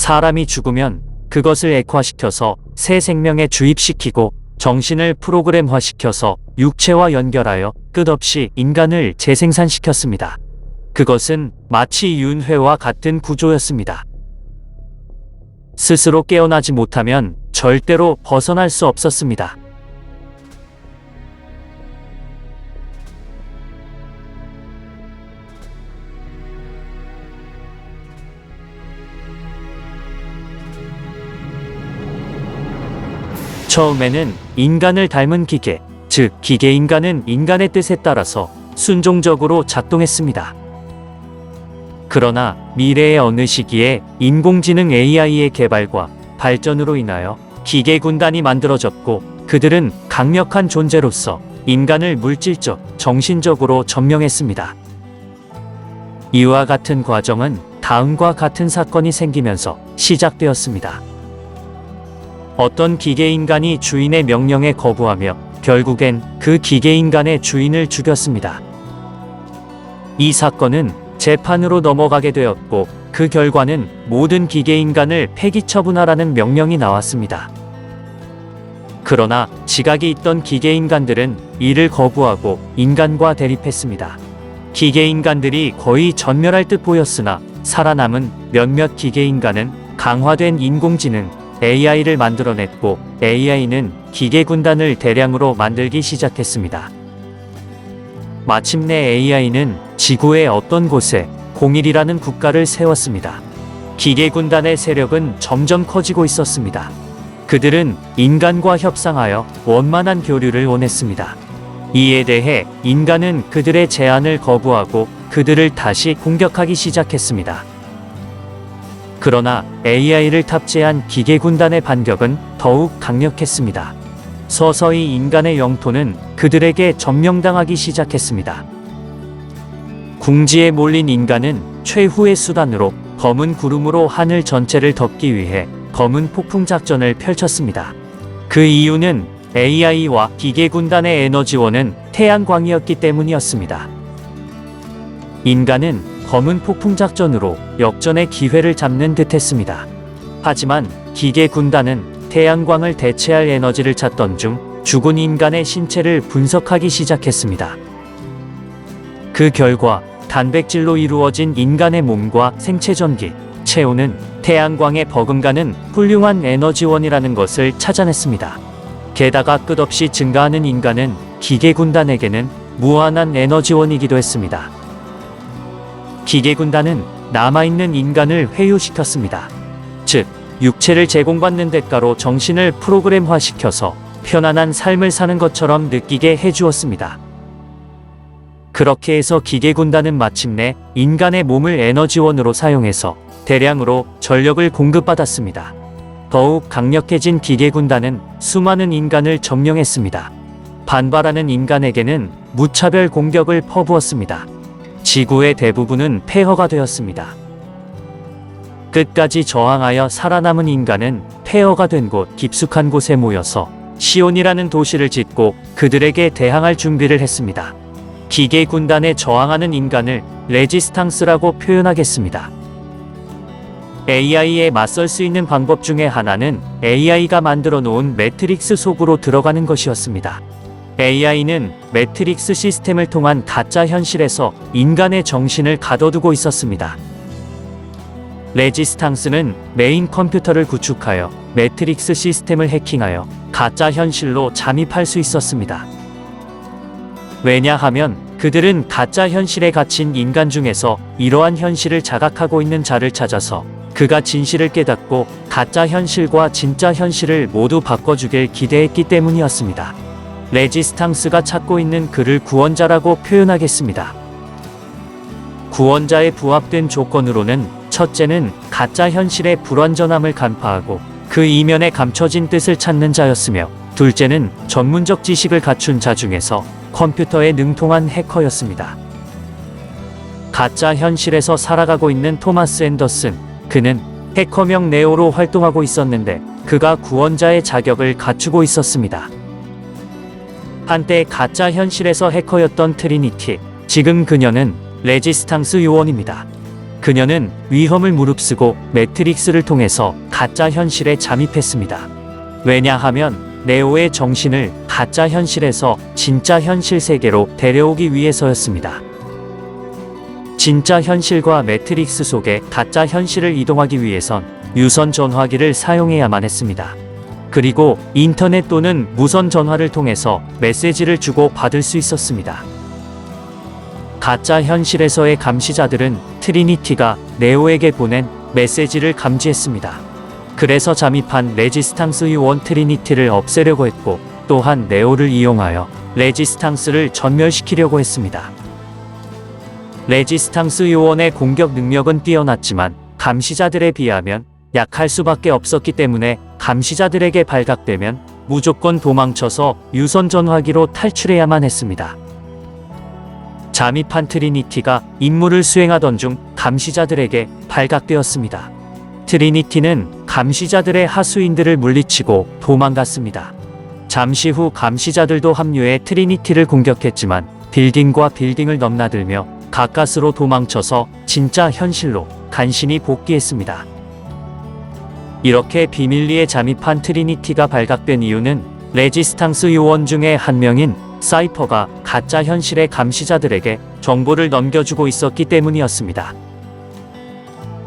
사람이 죽으면 그것을 액화시켜서 새 생명에 주입시키고 정신을 프로그램화시켜서 육체와 연결하여 끝없이 인간을 재생산시켰습니다. 그것은 마치 윤회와 같은 구조였습니다. 스스로 깨어나지 못하면 절대로 벗어날 수 없었습니다. 처음에는 인간을 닮은 기계, 즉 기계인간은 인간의 뜻에 따라서 순종적으로 작동했습니다. 그러나 미래의 어느 시기에 인공지능 AI의 개발과 발전으로 인하여 기계 군단이 만들어졌고 그들은 강력한 존재로서 인간을 물질적, 정신적으로 점령했습니다. 이와 같은 과정은 다음과 같은 사건이 생기면서 시작되었습니다. 어떤 기계인간이 주인의 명령에 거부하며 결국엔 그 기계인간의 주인을 죽였습니다. 이 사건은 재판으로 넘어가게 되었고 그 결과는 모든 기계인간을 폐기 처분하라는 명령이 나왔습니다. 그러나 지각이 있던 기계인간들은 이를 거부하고 인간과 대립했습니다. 기계인간들이 거의 전멸할 듯 보였으나 살아남은 몇몇 기계인간은 강화된 인공지능 AI를 만들어냈고 AI는 기계 군단을 대량으로 만들기 시작했습니다. 마침내 AI는 지구의 어떤 곳에 01이라는 국가를 세웠습니다. 기계 군단의 세력은 점점 커지고 있었습니다. 그들은 인간과 협상하여 원만한 교류를 원했습니다. 이에 대해 인간은 그들의 제안을 거부하고 그들을 다시 공격하기 시작했습니다. 그러나 AI를 탑재한 기계 군단의 반격은 더욱 강력했습니다. 서서히 인간의 영토는 그들에게 점령당하기 시작했습니다. 궁지에 몰린 인간은 최후의 수단으로 검은 구름으로 하늘 전체를 덮기 위해 검은 폭풍 작전을 펼쳤습니다. 그 이유는 AI와 기계 군단의 에너지원은 태양광이었기 때문이었습니다. 인간은 검은 폭풍 작전으로 역전의 기회를 잡는 듯 했습니다. 하지만 기계 군단은 태양광을 대체할 에너지를 찾던 중 죽은 인간의 신체를 분석하기 시작했습니다. 그 결과 단백질로 이루어진 인간의 몸과 생체 전기, 체온은 태양광에 버금가는 훌륭한 에너지원이라는 것을 찾아냈습니다. 게다가 끝없이 증가하는 인간은 기계 군단에게는 무한한 에너지원이기도 했습니다. 기계 군단은 남아있는 인간을 회유시켰습니다. 즉, 육체를 제공받는 대가로 정신을 프로그램화시켜서 편안한 삶을 사는 것처럼 느끼게 해주었습니다. 그렇게 해서 기계 군단은 마침내 인간의 몸을 에너지원으로 사용해서 대량으로 전력을 공급받았습니다. 더욱 강력해진 기계 군단은 수많은 인간을 점령했습니다. 반발하는 인간에게는 무차별 공격을 퍼부었습니다. 지구의 대부분은 폐허가 되었습니다. 끝까지 저항하여 살아남은 인간은 폐허가 된 곳 깊숙한 곳에 모여서 시온이라는 도시를 짓고 그들에게 대항할 준비를 했습니다. 기계 군단에 저항하는 인간을 레지스탕스라고 표현하겠습니다. AI에 맞설 수 있는 방법 중에 하나는 AI가 만들어 놓은 매트릭스 속으로 들어가는 것이었습니다. AI는 매트릭스 시스템을 통한 가짜 현실에서 인간의 정신을 가둬두고 있었습니다. 레지스탕스는 메인 컴퓨터를 구축하여 매트릭스 시스템을 해킹하여 가짜 현실로 잠입할 수 있었습니다. 왜냐하면 그들은 가짜 현실에 갇힌 인간 중에서 이러한 현실을 자각하고 있는 자를 찾아서 그가 진실을 깨닫고 가짜 현실과 진짜 현실을 모두 바꿔주길 기대했기 때문이었습니다. 레지스탕스가 찾고 있는 그를 구원자라고 표현하겠습니다. 구원자에 부합된 조건으로는 첫째는 가짜 현실의 불완전함을 간파하고 그 이면에 감춰진 뜻을 찾는 자였으며 둘째는 전문적 지식을 갖춘 자 중에서 컴퓨터에 능통한 해커였습니다. 가짜 현실에서 살아가고 있는 토마스 앤더슨, 그는 해커명 네오로 활동하고 있었는데 그가 구원자의 자격을 갖추고 있었습니다. 한때 가짜 현실에서 해커였던 트리니티, 지금 그녀는 레지스탕스 요원입니다. 그녀는 위험을 무릅쓰고 매트릭스를 통해서 가짜 현실에 잠입했습니다. 왜냐하면 네오의 정신을 가짜 현실에서 진짜 현실 세계로 데려오기 위해서였습니다. 진짜 현실과 매트릭스 속의 가짜 현실을 이동하기 위해선 유선 전화기를 사용해야만 했습니다. 그리고 인터넷 또는 무선 전화를 통해서 메시지를 주고 받을 수 있었습니다. 가짜 현실에서의 감시자들은 트리니티가 네오에게 보낸 메시지를 감지했습니다. 그래서 잠입한 레지스탕스 요원 트리니티를 없애려고 했고, 또한 네오를 이용하여 레지스탕스를 전멸시키려고 했습니다. 레지스탕스 요원의 공격 능력은 뛰어났지만 감시자들에 비하면 약할 수밖에 없었기 때문에 감시자들에게 발각되면 무조건 도망쳐서 유선 전화기로 탈출해야만 했습니다. 잠입한 트리니티가 임무를 수행하던 중 감시자들에게 발각되었습니다. 트리니티는 감시자들의 하수인들을 물리치고 도망갔습니다. 잠시 후 감시자들도 합류해 트리니티를 공격했지만 빌딩과 빌딩을 넘나들며 가까스로 도망쳐서 진짜 현실로 간신히 복귀했습니다. 이렇게 비밀리에 잠입한 트리니티가 발각된 이유는 레지스탕스 요원 중에 한 명인 사이퍼가 가짜 현실의 감시자들에게 정보를 넘겨주고 있었기 때문이었습니다.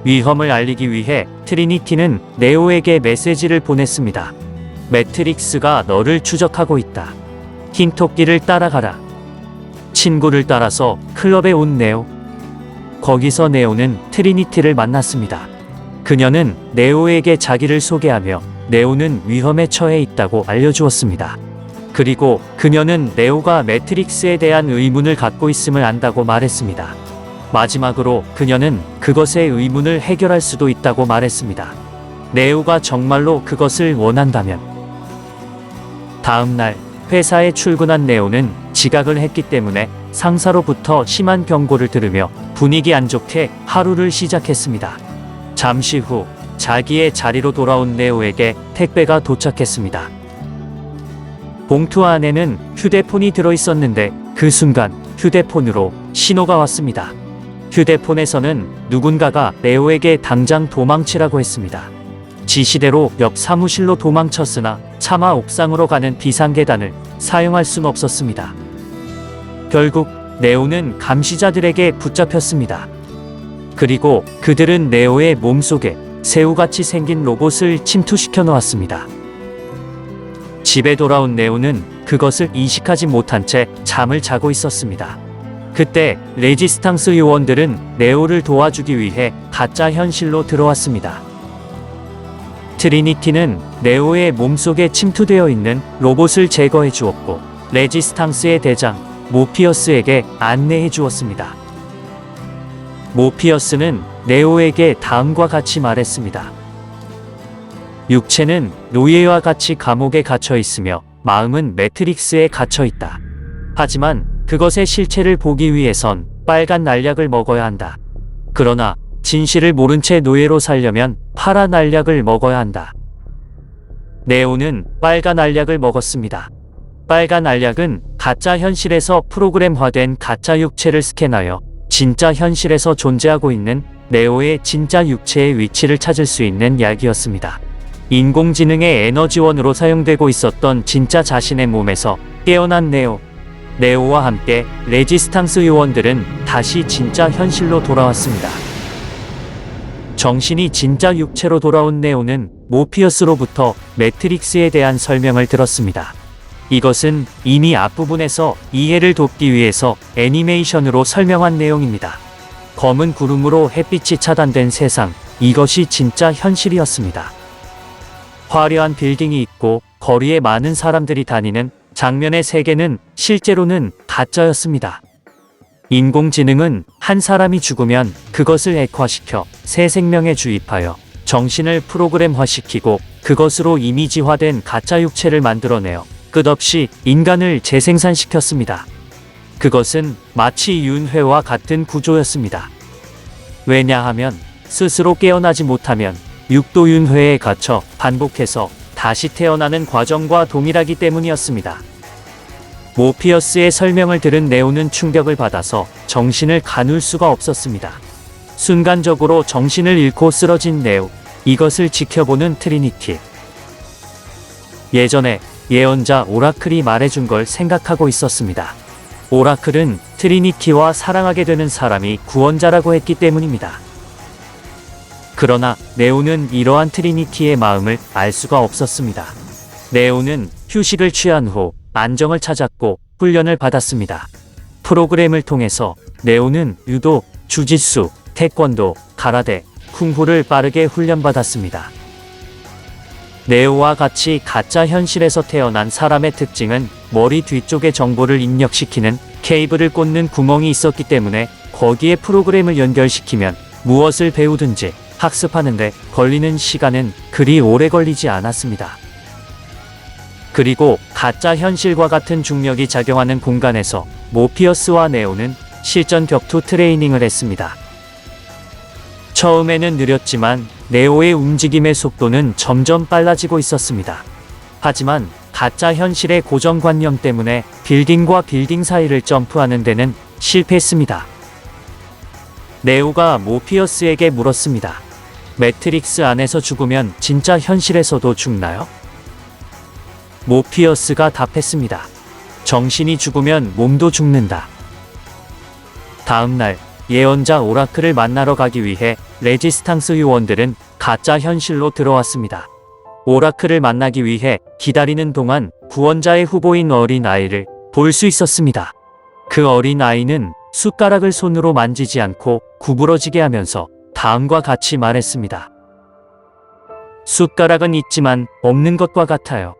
위험을 알리기 위해 트리니티는 네오에게 메시지를 보냈습니다. 매트릭스가 너를 추적하고 있다. 흰 토끼를 따라가라. 친구를 따라서 클럽에 온 네오. 거기서 네오는 트리니티를 만났습니다. 그녀는 네오에게 자기를 소개하며 네오는 위험에 처해 있다고 알려주었습니다. 그리고 그녀는 네오가 매트릭스에 대한 의문을 갖고 있음을 안다고 말했습니다. 마지막으로 그녀는 그것의 의문을 해결할 수도 있다고 말했습니다. 네오가 정말로 그것을 원한다면. 다음 날 회사에 출근한 네오는 지각을 했기 때문에 상사로부터 심한 경고를 들으며 분위기 안 좋게 하루를 시작했습니다. 잠시 후 자기의 자리로 돌아온 네오에게 택배가 도착했습니다. 봉투 안에는 휴대폰이 들어있었는데 그 순간 휴대폰으로 신호가 왔습니다. 휴대폰에서는 누군가가 네오에게 당장 도망치라고 했습니다. 지시대로 옆 사무실로 도망쳤으나 차마 옥상으로 가는 비상계단을 사용할 순 없었습니다. 결국 네오는 감시자들에게 붙잡혔습니다. 그리고 그들은 네오의 몸속에 새우같이 생긴 로봇을 침투시켜 놓았습니다. 집에 돌아온 네오는 그것을 인식하지 못한 채 잠을 자고 있었습니다. 그때 레지스탕스 요원들은 네오를 도와주기 위해 가짜 현실로 들어왔습니다. 트리니티는 네오의 몸속에 침투되어 있는 로봇을 제거해 주었고 레지스탕스의 대장 모피어스에게 안내해 주었습니다. 모피어스는 네오에게 다음과 같이 말했습니다. 육체는 노예와 같이 감옥에 갇혀 있으며 마음은 매트릭스에 갇혀 있다. 하지만 그것의 실체를 보기 위해선 빨간 날약을 먹어야 한다. 그러나 진실을 모른 채 노예로 살려면 파란 알약을 먹어야 한다. 네오는 빨간 알약을 먹었습니다. 빨간 알약은 가짜 현실에서 프로그램화된 가짜 육체를 스캔하여 진짜 현실에서 존재하고 있는 네오의 진짜 육체의 위치를 찾을 수 있는 약이었습니다. 인공지능의 에너지원으로 사용되고 있었던 진짜 자신의 몸에서 깨어난 네오. 네오와 함께 레지스탕스 요원들은 다시 진짜 현실로 돌아왔습니다. 정신이 진짜 육체로 돌아온 네오는 모피어스로부터 매트릭스에 대한 설명을 들었습니다. 이것은 이미 앞부분에서 이해를 돕기 위해서 애니메이션으로 설명한 내용입니다. 검은 구름으로 햇빛이 차단된 세상, 이것이 진짜 현실이었습니다. 화려한 빌딩이 있고 거리에 많은 사람들이 다니는 장면의 세계는 실제로는 가짜였습니다. 인공지능은 한 사람이 죽으면 그것을 액화시켜 새 생명에 주입하여 정신을 프로그램화시키고 그것으로 이미지화된 가짜 육체를 만들어내어 끝없이 인간을 재생산시켰습니다. 그것은 마치 윤회와 같은 구조였습니다. 왜냐하면 스스로 깨어나지 못하면 육도 윤회에 갇혀 반복해서 다시 태어나는 과정과 동일하기 때문이었습니다. 모피어스의 설명을 들은 네오는 충격을 받아서 정신을 가눌 수가 없었습니다. 순간적으로 정신을 잃고 쓰러진 네오. 이것을 지켜보는 트리니티. 예전에 예언자 오라클이 말해준 걸 생각하고 있었습니다. 오라클은 트리니티와 사랑하게 되는 사람이 구원자라고 했기 때문입니다. 그러나 네오는 이러한 트리니티의 마음을 알 수가 없었습니다. 네오는 휴식을 취한 후 안정을 찾았고 훈련을 받았습니다. 프로그램을 통해서 네오는 유도, 주짓수, 태권도, 가라데, 쿵푸를 빠르게 훈련받았습니다. 네오와 같이 가짜 현실에서 태어난 사람의 특징은 머리 뒤쪽에 정보를 입력시키는 케이블을 꽂는 구멍이 있었기 때문에 거기에 프로그램을 연결시키면 무엇을 배우든지 학습하는데 걸리는 시간은 그리 오래 걸리지 않았습니다. 그리고 가짜 현실과 같은 중력이 작용하는 공간에서 모피어스와 네오는 실전 격투 트레이닝을 했습니다. 처음에는 느렸지만 네오의 움직임의 속도는 점점 빨라지고 있었습니다. 하지만 가짜 현실의 고정관념 때문에 빌딩과 빌딩 사이를 점프하는 데는 실패했습니다. 네오가 모피어스에게 물었습니다. 매트릭스 안에서 죽으면 진짜 현실에서도 죽나요? 모피어스가 답했습니다. 정신이 죽으면 몸도 죽는다. 다음날 예언자 오라클을 만나러 가기 위해 레지스탕스 요원들은 가짜 현실로 들어왔습니다. 오라클을 만나기 위해 기다리는 동안 구원자의 후보인 어린 아이를 볼 수 있었습니다. 그 어린 아이는 숟가락을 손으로 만지지 않고 구부러지게 하면서 다음과 같이 말했습니다. 숟가락은 있지만 없는 것과 같아요.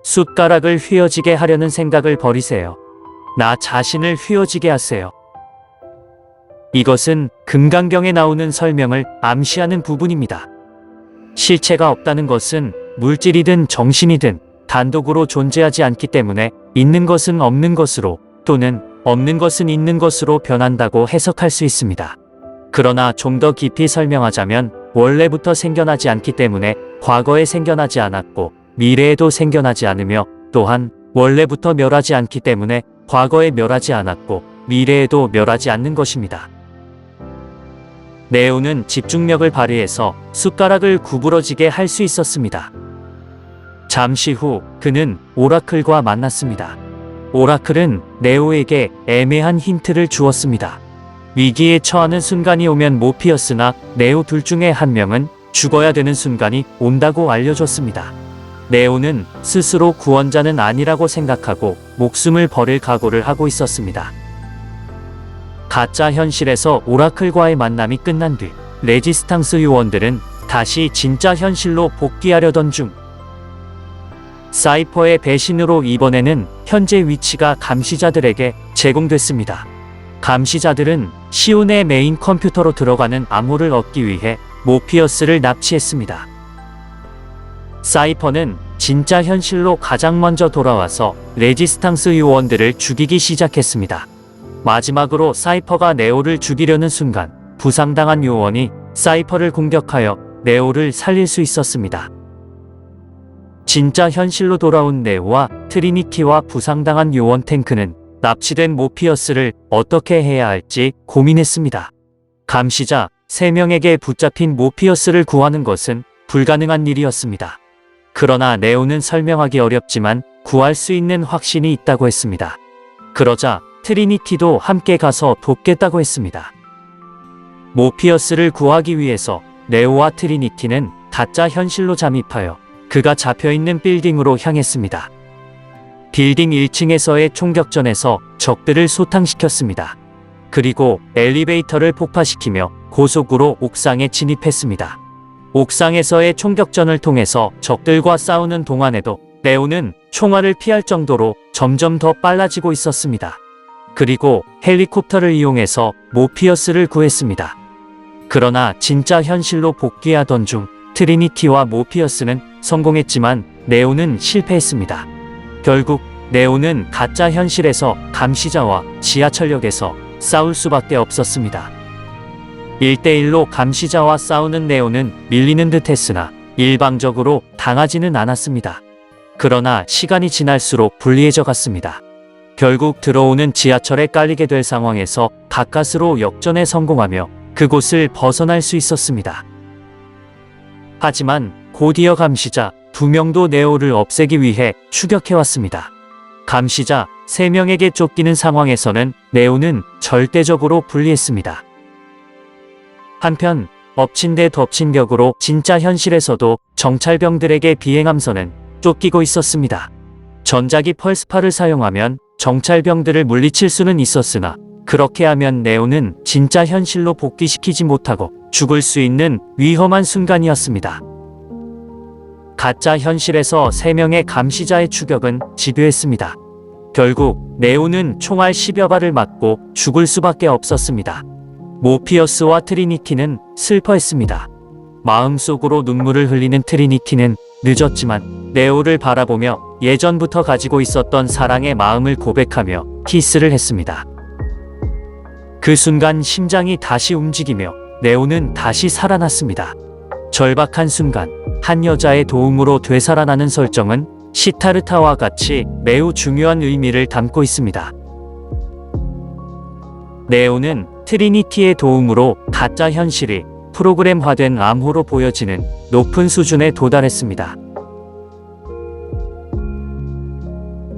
숟가락을 휘어지게 하려는 생각을 버리세요. 나 자신을 휘어지게 하세요. 이것은 금강경에 나오는 설명을 암시하는 부분입니다. 실체가 없다는 것은 물질이든 정신이든 단독으로 존재하지 않기 때문에 있는 것은 없는 것으로 또는 없는 것은 있는 것으로 변한다고 해석할 수 있습니다. 그러나 좀 더 깊이 설명하자면 원래부터 생겨나지 않기 때문에 과거에 생겨나지 않았고 미래에도 생겨나지 않으며 또한 원래부터 멸하지 않기 때문에 과거에 멸하지 않았고 미래에도 멸하지 않는 것입니다. 네오는 집중력을 발휘해서 숟가락을 구부러지게 할 수 있었습니다. 잠시 후 그는 오라클과 만났습니다. 오라클은 네오에게 애매한 힌트를 주었습니다. 위기에 처하는 순간이 오면 모피어스나 네오 둘 중에 한 명은 죽어야 되는 순간이 온다고 알려줬습니다. 네오는 스스로 구원자는 아니라고 생각하고 목숨을 버릴 각오를 하고 있었습니다. 가짜 현실에서 오라클과의 만남이 끝난 뒤 레지스탕스 요원들은 다시 진짜 현실로 복귀하려던 중 사이퍼의 배신으로 이번에는 현재 위치가 감시자들에게 제공됐습니다. 감시자들은 시온의 메인 컴퓨터로 들어가는 암호를 얻기 위해 모피어스를 납치했습니다. 사이퍼는 진짜 현실로 가장 먼저 돌아와서 레지스탕스 요원들을 죽이기 시작했습니다. 마지막으로 사이퍼가 네오를 죽이려는 순간 부상당한 요원이 사이퍼를 공격하여 네오를 살릴 수 있었습니다. 진짜 현실로 돌아온 네오와 트리니티와 부상당한 요원 탱크는 납치된 모피어스를 어떻게 해야 할지 고민했습니다. 감시자 3명에게 붙잡힌 모피어스를 구하는 것은 불가능한 일이었습니다. 그러나 네오는 설명하기 어렵지만 구할 수 있는 확신이 있다고 했습니다. 그러자 트리니티도 함께 가서 돕겠다고 했습니다. 모피어스를 구하기 위해서 네오와 트리니티는 가짜 현실로 잠입하여 그가 잡혀있는 빌딩으로 향했습니다. 빌딩 1층에서의 총격전에서 적들을 소탕시켰습니다. 그리고 엘리베이터를 폭파시키며 고속으로 옥상에 진입했습니다. 옥상에서의 총격전을 통해서 적들과 싸우는 동안에도 네오는 총알을 피할 정도로 점점 더 빨라지고 있었습니다. 그리고 헬리콥터를 이용해서 모피어스를 구했습니다. 그러나 진짜 현실로 복귀하던 중 트리니티와 모피어스는 성공했지만 네오는 실패했습니다. 결국 네오는 가짜 현실에서 감시자와 지하철역에서 싸울 수밖에 없었습니다. 1대1로 감시자와 싸우는 네오는 밀리는 듯 했으나 일방적으로 당하지는 않았습니다. 그러나 시간이 지날수록 불리해져 갔습니다. 결국 들어오는 지하철에 깔리게 될 상황에서 가까스로 역전에 성공하며 그곳을 벗어날 수 있었습니다. 하지만 곧이어 감시자 2명도 네오를 없애기 위해 추격해왔습니다. 감시자 3명에게 쫓기는 상황에서는 네오는 절대적으로 불리했습니다. 한편 엎친 데 덮친 격으로 진짜 현실에서도 정찰병들에게 비행함선은 쫓기고 있었습니다. 전자기 펄스파를 사용하면 정찰병들을 물리칠 수는 있었으나 그렇게 하면 네오는 진짜 현실로 복귀시키지 못하고 죽을 수 있는 위험한 순간이었습니다. 가짜 현실에서 3명의 감시자의 추격은 집요했습니다. 결국 네오는 총알 10여 발을 맞고 죽을 수밖에 없었습니다. 모피어스와 트리니티는 슬퍼했습니다. 마음속으로 눈물을 흘리는 트리니티는 늦었지만 네오를 바라보며 예전부터 가지고 있었던 사랑의 마음을 고백하며 키스를 했습니다. 그 순간 심장이 다시 움직이며 네오는 다시 살아났습니다. 절박한 순간 한 여자의 도움으로 되살아나는 설정은 시타르타와 같이 매우 중요한 의미를 담고 있습니다. 네오는 트리니티의 도움으로 가짜 현실이 프로그램화된 암호로 보여지는 높은 수준에 도달했습니다.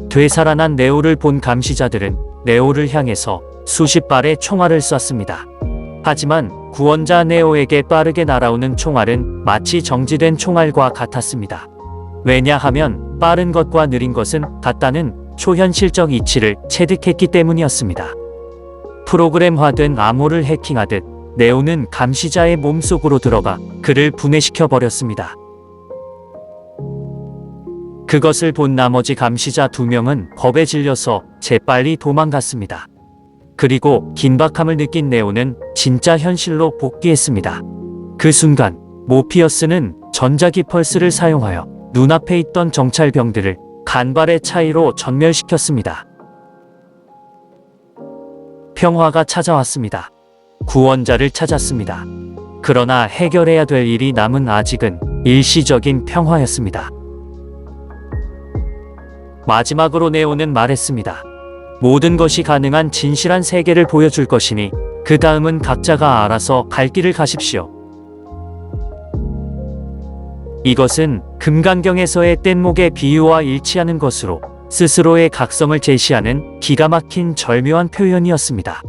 되살아난 네오를 본 감시자들은 네오를 향해서 수십 발의 총알을 쐈습니다. 하지만 구원자 네오에게 빠르게 날아오는 총알은 마치 정지된 총알과 같았습니다. 왜냐하면 빠른 것과 느린 것은 같다는 초현실적 이치를 체득했기 때문이었습니다. 프로그램화된 암호를 해킹하듯 네오는 감시자의 몸속으로 들어가 그를 분해시켜 버렸습니다. 그것을 본 나머지 감시자 2명은 겁에 질려서 재빨리 도망갔습니다. 그리고 긴박함을 느낀 네오는 진짜 현실로 복귀했습니다. 그 순간 모피어스는 전자기 펄스를 사용하여 눈앞에 있던 정찰병들을 간발의 차이로 전멸시켰습니다. 평화가 찾아왔습니다. 구원자를 찾았습니다. 그러나 해결해야 될 일이 남은 아직은 일시적인 평화였습니다. 마지막으로 네오는 말했습니다. 모든 것이 가능한 진실한 세계를 보여줄 것이니 그 다음은 각자가 알아서 갈 길을 가십시오. 이것은 금강경에서의 뗏목의 비유와 일치하는 것으로 스스로의 각성을 제시하는 기가 막힌 절묘한 표현이었습니다.